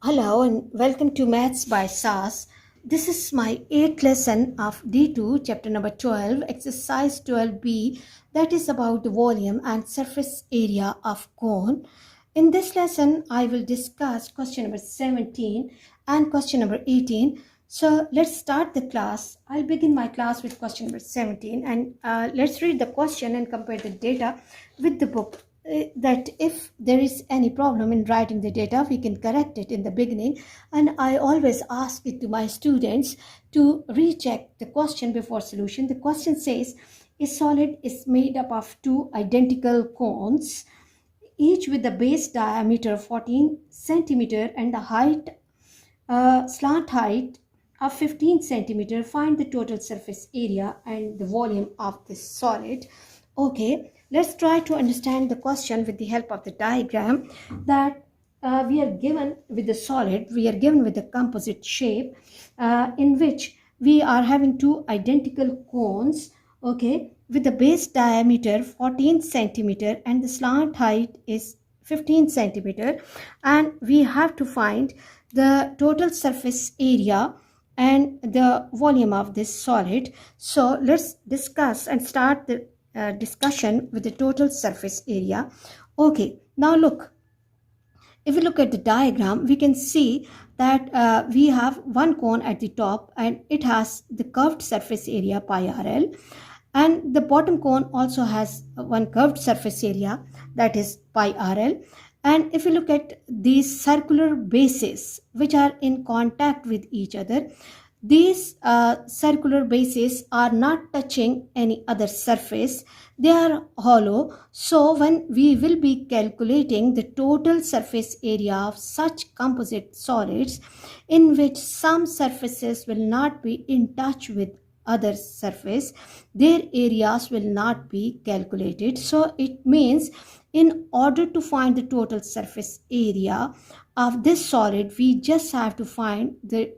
Hello and welcome to Maths by SAS. This is my 8th lesson of D2, chapter number 12, exercise 12b, that is about the volume and surface area of cone. In this lesson, I will discuss question number 17 and question number 18. So let's start the class. I'll begin my class with question number 17 and let's read the question and compare the data with the book. That if there is any problem in writing the data, we can correct it in the beginning. And I always ask it to my students to recheck the question before solution. The question says, a solid is made up of two identical cones, each with the base diameter 14 centimeter and the slant height of 15 centimeter. Find the total surface area and the volume of this solid. Okay, let's try to understand the question with the help of the diagram. That we are given with the solid, we are given with the composite shape, in which we are having two identical cones, okay, with the base diameter 14 centimeter and the slant height is 15 centimeter, and we have to find the total surface area and the volume of this solid. So let's discuss and start the discussion with the total surface area. Okay, now look, if we look at the diagram, we can see that we have one cone at the top and it has the curved surface area pi rl, and the bottom cone also has one curved surface area, that is pi rl. And if you look at these circular bases which are in contact with each other, these circular bases are not touching any other surface, they are hollow. So when we will be calculating the total surface area of such composite solids in which some surfaces will not be in touch with other surface, their areas will not be calculated. So it means in order to find the total surface area of this solid, we just have to find the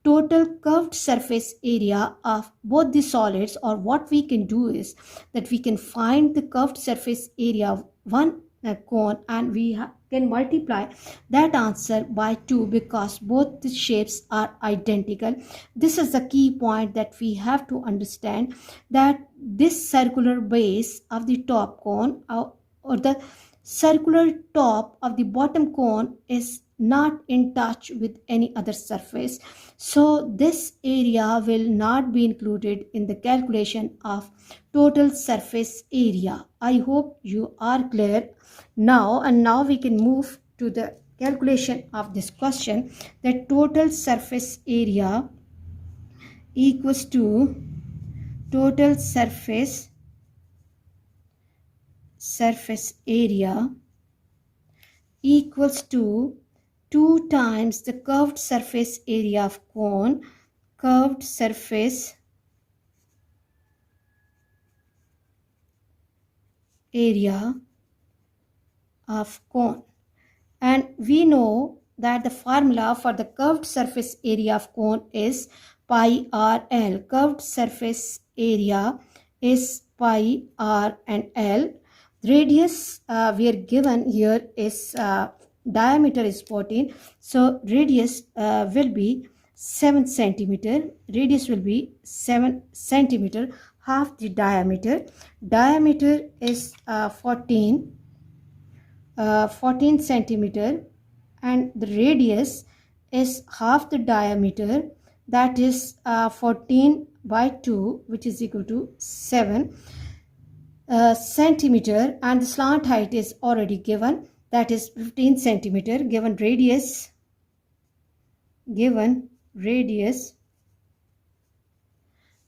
total curved surface area of both the solids. Or what we can do is that we can find the curved surface area of one cone, and we can multiply that answer by 2 because both the shapes are identical. This is the key point that we have to understand, that this circular base of the top cone or the circular top of the bottom cone is not in touch with any other surface. So this area will not be included in the calculation of total surface area. I hope you are clear now, and now we can move to the calculation of this question. The total surface area equals to total surface area equals to 2 times the curved surface area of cone, curved surface area of cone. And we know that the formula for the curved surface area of cone is pi rl. Curved surface area is pi r and l. Radius we are given here is diameter is 14, so radius will be 7 centimeter. Radius will be 7 centimeter, half the diameter. Diameter is 14 centimeter, and the radius is half the diameter, that is 14 by 2, which is equal to 7 centimeter, and the slant height is already given, that is 15 centimeter. Given radius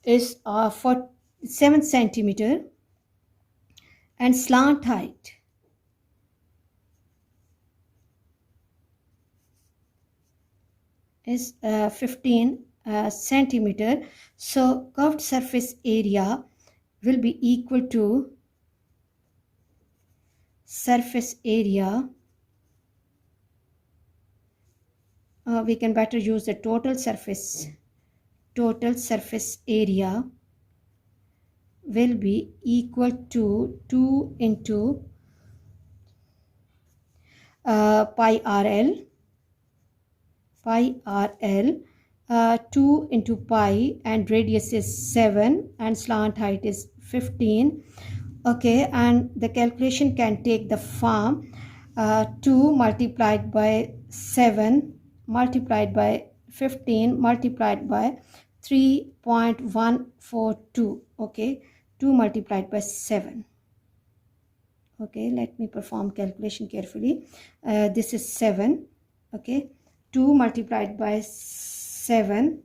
is for 7 centimeter, and slant height is 15 centimeter. So curved surface area will be equal to surface area. We can better use the total surface area will be equal to 2 into pi rl, pi RL, 2 into pi, and radius is 7 and slant height is 15. Okay, and the calculation can take the form 2 multiplied by 7 multiplied by 15 multiplied by 3.142. Okay, 2 multiplied by 7. Okay, let me perform calculation carefully. This is 7. Okay, 2 multiplied by 7,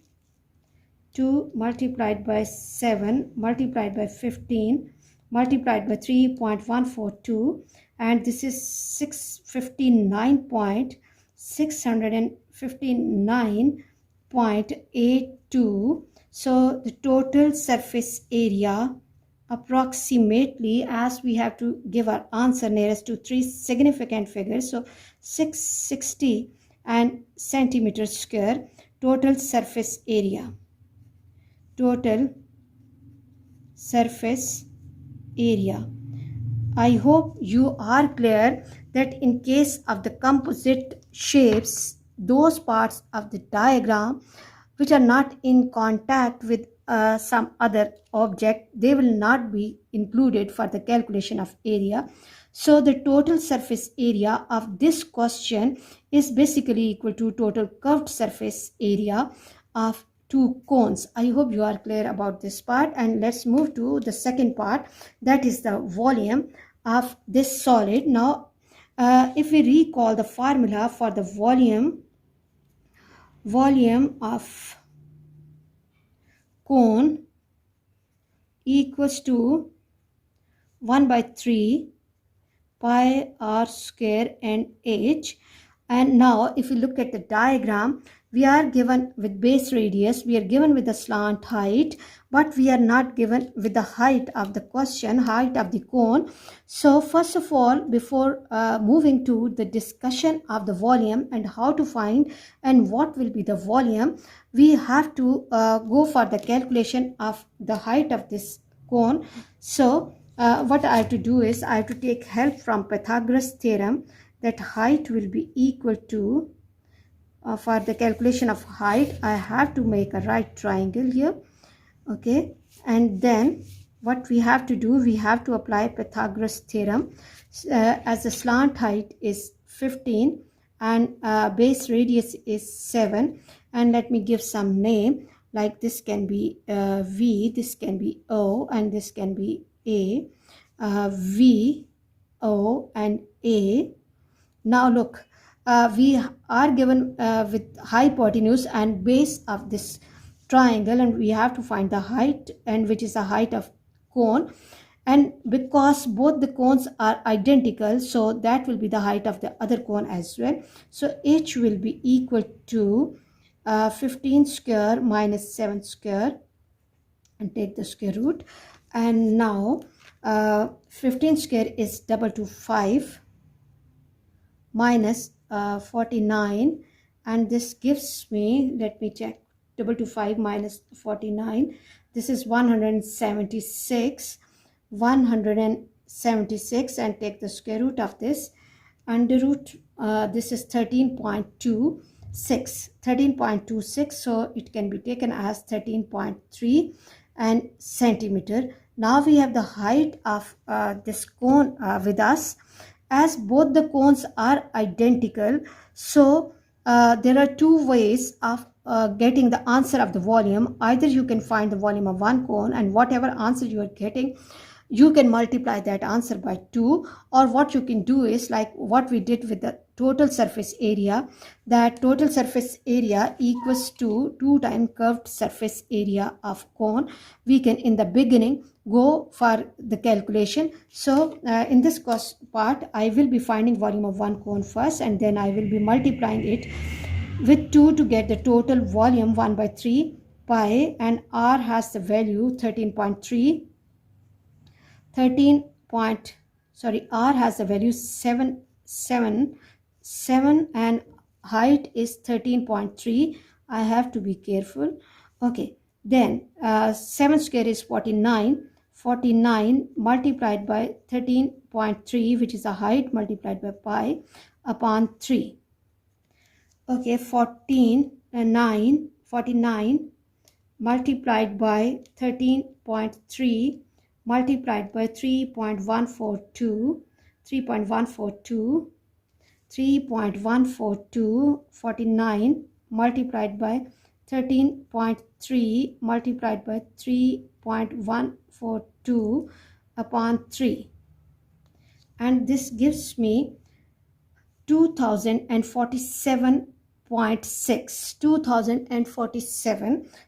2 multiplied by 7 multiplied by 15 multiplied by 3.142, and this is 659.82. So the total surface area approximately, as we have to give our answer nearest to 3 significant figures, so 660 and centimeters square, total surface area. Total surface area. I hope you are clear that in case of the composite shapes, those parts of the diagram which are not in contact with some other object, they will not be included for the calculation of area. So the total surface area of this question is basically equal to total curved surface area of two cones. I hope you are clear about this part, and let's move to the second part, that is the volume of this solid. Now if we recall the formula for the volume of cone equals to 1 by 3 pi r square and h. And now if you look at the diagram, we are given with base radius, we are given with the slant height, but we are not given with the height of the question, height of the cone. So first of all, before moving to the discussion of the volume and how to find and what will be the volume, we have to go for the calculation of the height of this cone. So what I have to do is I have to take help from Pythagoras theorem, that height will be equal to, for the calculation of height, I have to make a right triangle here. Okay, and then what we have to do, we have to apply Pythagoras theorem. As the slant height is 15 and base radius is 7, and let me give some name, like this can be V, this can be O, and this can be A, V, O, and A. Now look, we are given with hypotenuse and base of this triangle, and we have to find the height, and which is the height of cone. And because both the cones are identical, so that will be the height of the other cone as well. So h will be equal to 15 square minus 7 square, and take the square root. And now 15 square is double to 5 minus 49, and this gives me, let me check, double to 5 minus 49, this is 176, and take the square root of this, under root, this is 13.26, so it can be taken as 13.3 and centimeter. Now we have the height of this cone with us. As both the cones are identical, so there are two ways of getting the answer of the volume. Either you can find the volume of one cone, and whatever answer you are getting, you can multiply that answer by 2, or what you can do is like what we did with the total surface area, that total surface area equals to 2 times curved surface area of cone. We can in the beginning go for the calculation. So in this part, I will be finding volume of one cone first, and then I will be multiplying it with 2 to get the total volume 1 by 3 pi, and r has the value 13.3. R has the value 7, and height is 13.3. I have to be careful. Okay, then 7 square is 49 multiplied by 13.3, which is the height, multiplied by pi upon 3. Okay, 49 multiplied by 13.3 multiplied by 3.142, 3.142, 3.142, 49 multiplied by 13.3 multiplied by 3.142 upon 3, and this gives me 2047.6.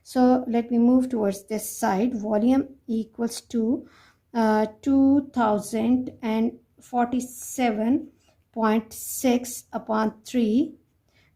So let me move towards this side. Volume equals to 2047.6 upon 3,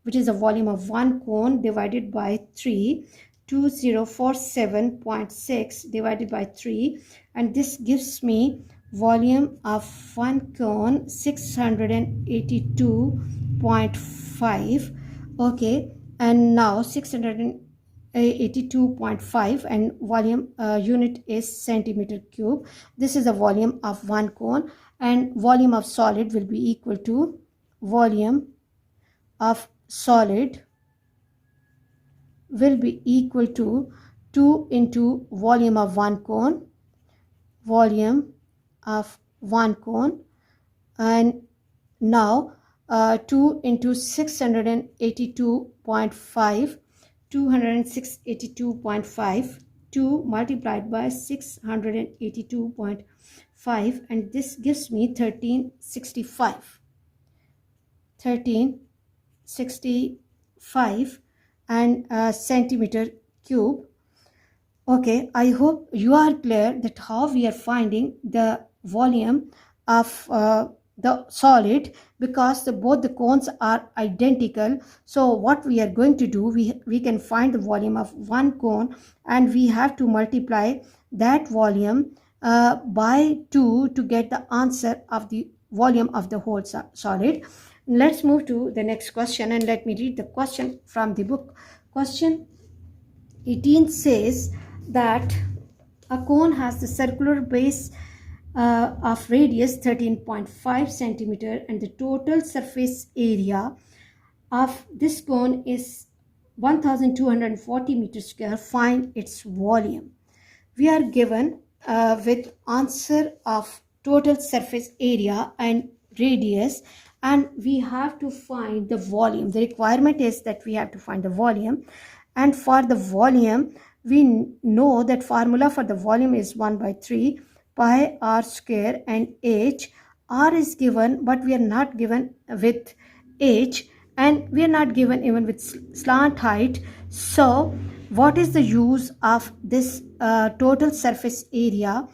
which is the volume of one cone, divided by 3. 2047.6 divided by 3, and this gives me volume of one cone 682.5. okay, and now 682.5, and volume unit is centimeter cube. This is the volume of one cone, and volume of solid will be equal to volume of solid will be equal to 2 into volume of one cone, volume of one cone, and now 2 into 682.5, 282.5, 2 multiplied by 682.5, and this gives me 1365, 1365 and centimeter cube. Okay, I hope you are clear that how we are finding the volume of the solid, because both the cones are identical. So what we are going to do, we can find the volume of one cone, and we have to multiply that volume by 2 to get the answer of the volume of the whole solid. Let's move to the next question, and let me read the question from the book. Question 18 says that a cone has the circular base of radius 13.5 centimeter, and the total surface area of this cone is 1240 meters square. Find its volume. We are given with answer of total surface area and radius, and we have to find the volume. The requirement is that we have to find the volume, and for the volume we know that formula for the volume is 1 by 3 pi r square, and h. R is given, but we are not given with h, and we are not given even with slant height. So what is the use of this total surface area?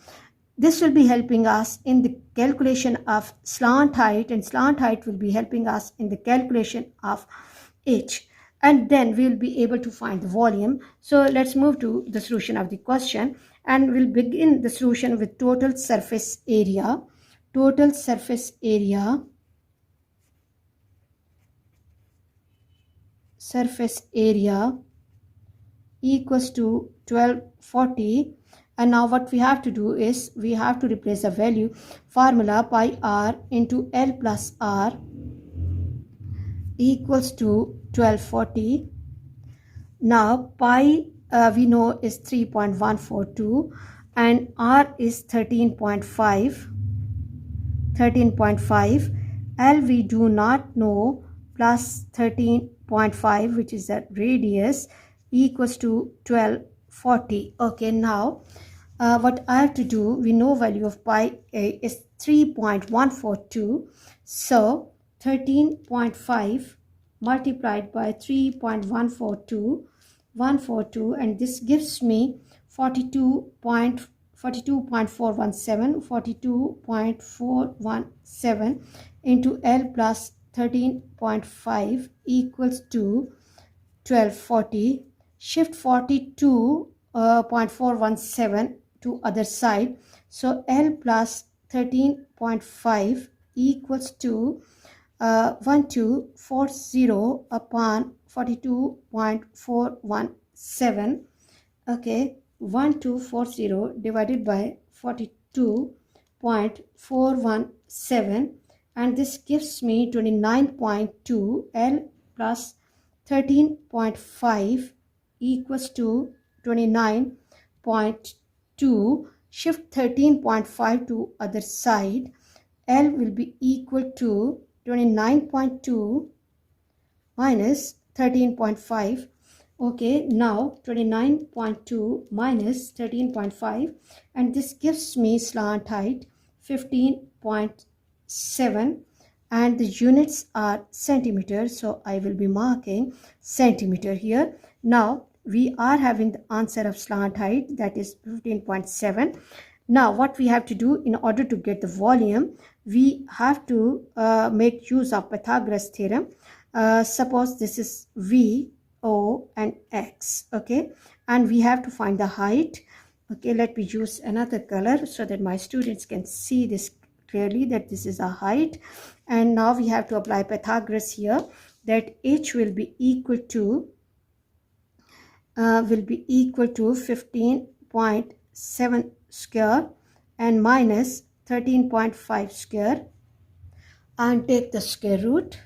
This will be helping us in the calculation of slant height, and slant height will be helping us in the calculation of h, and then we will be able to find the volume. So let's move to the solution of the question, and we'll begin the solution with total surface area. Total surface area equals to 1240. And now what we have to do is we have to replace the value. Formula pi r into L plus R equals to 1240. Now pi we know is 3.142, and r is 13.5. L we do not know, plus 13.5, which is the radius, equals to 1240. Okay, now what I have to do, we know value of pi is 3.142. So 13.5 multiplied by 3.142, and this gives me 42.417 into L plus 13.5 equals to 1240. Shift 42.417 to other side. So L plus 13.5 equals to 1240 upon 42.417. Okay, 1240 divided by 42.417, and this gives me 29.2. L plus 13.5 equals to 29.2. Shift 13.5 to other side. L will be equal to 29.2 minus 13.5. Okay, now 29.2 minus 13.5, and this gives me slant height 15.7, and the units are centimeters, so I will be marking centimeter here. Now we are having the answer of slant height, that is 15.7. Now what we have to do in order to get the volume, we have to make use of Pythagoras theorem. Suppose this is V, O and X, okay, and we have to find the height. Okay, let me use another color so that my students can see this clearly, that this is a height. And now we have to apply Pythagoras here, that H will be equal to 15.7 square and minus 13.5 square, and take the square root.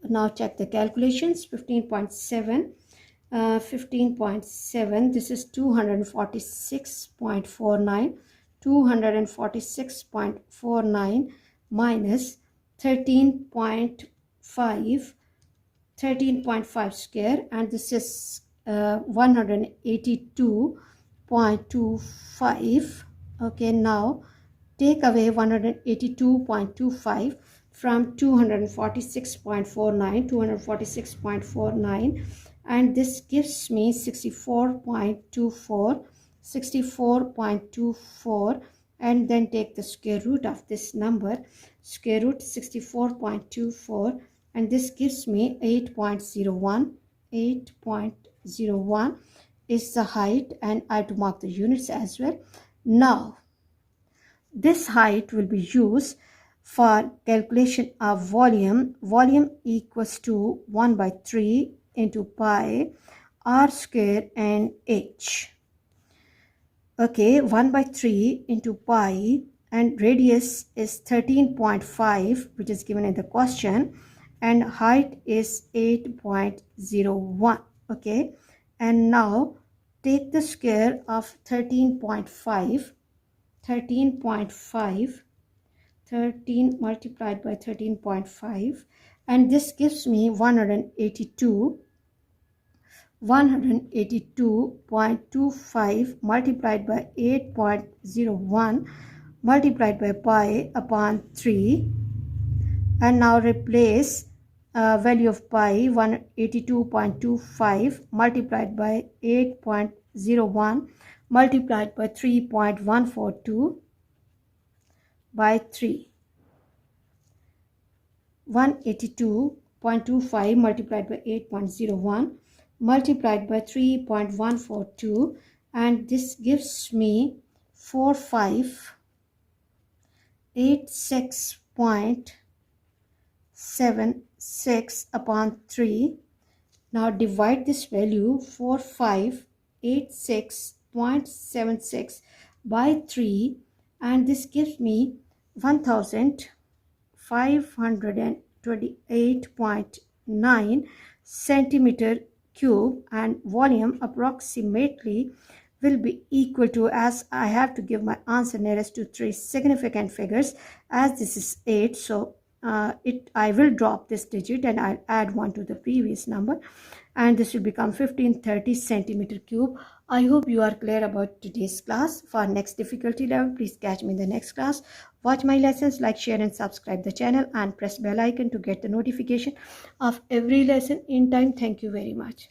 Now check the calculations. 15.7, this is 246.49. 246.49 minus 13.5 square, and this is 182.25. okay, now take away 182.25 from 246.49, and this gives me 64.24, and then take the square root of this number, square root 64.24, and this gives me 8.01. 8.01 is the height, and I have to mark the units as well. Now this height will be used for calculation of volume. Volume equals to 1 by 3 into pi r square and h. Okay, 1 by 3 into pi, and radius is 13.5, which is given in the question, and height is 8.01. okay, and now take the square of 13.5. 13 multiplied by 13.5, and this gives me 182.25 multiplied by 8.01 multiplied by pi upon 3, and now replace value of pi 182.25 multiplied by 8.01 multiplied by 3.142 by 3. 182.25 multiplied by 8.01 multiplied by 3.142, and this gives me 4586.76 upon 3. Now divide this value 4586.76 by 3, and this gives me 1528.9 centimeter cube, and volume approximately will be equal to, as I have to give my answer nearest to 3 significant figures, as this is 8, so I will drop this digit and I'll add 1 to the previous number, and this will become 1530 centimeter cube. I hope you are clear about today's class. For next difficulty level, please catch me in the next class. Watch my lessons, like, share and subscribe the channel, and press bell icon to get the notification of every lesson in time. Thank you very much.